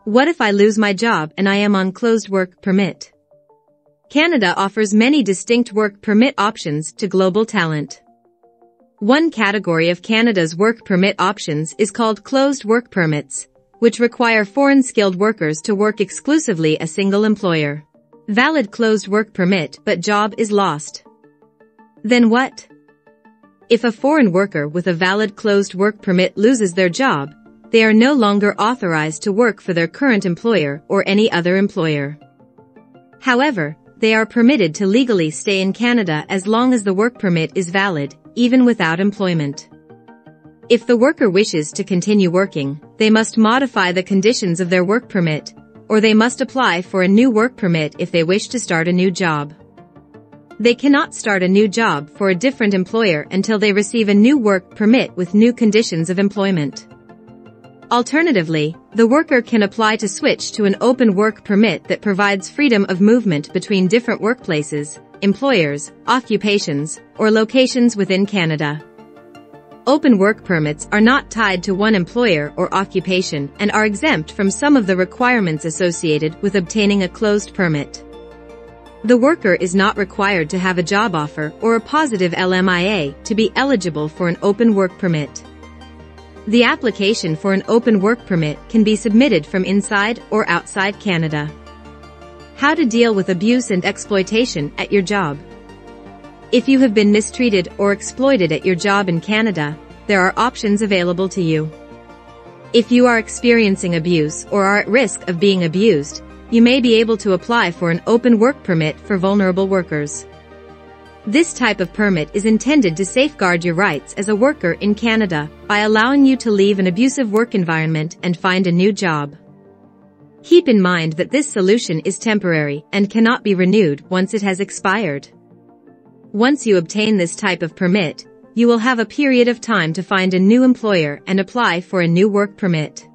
What if I lose my job and I am on closed work permit? Canada offers many distinct work permit options to global talent. One category of Canada's work permit options is called closed work permits, which require foreign skilled workers to work exclusively a single employer. Valid closed work permit but job is lost. Then what? If a foreign worker with a valid closed work permit loses their job, they are no longer authorized to work for their current employer or any other employer. However, they are permitted to legally stay in Canada as long as the work permit is valid, even without employment. If the worker wishes to continue working, they must modify the conditions of their work permit, or they must apply for a new work permit if they wish to start a new job. They cannot start a new job for a different employer until they receive a new work permit with new conditions of employment. Alternatively, the worker can apply to switch to an open work permit that provides freedom of movement between different workplaces, employers, occupations, or locations within Canada. Open work permits are not tied to one employer or occupation and are exempt from some of the requirements associated with obtaining a closed permit. The worker is not required to have a job offer or a positive LMIA to be eligible for an open work permit. The application for an open work permit can be submitted from inside or outside Canada. How to deal with abuse and exploitation at your job. If you have been mistreated or exploited at your job in Canada, there are options available to you. If you are experiencing abuse or are at risk of being abused, you may be able to apply for an open work permit for vulnerable workers. This type of permit is intended to safeguard your rights as a worker in Canada by allowing you to leave an abusive work environment and find a new job. Keep in mind that this solution is temporary and cannot be renewed once it has expired. Once you obtain this type of permit, you will have a period of time to find a new employer and apply for a new work permit.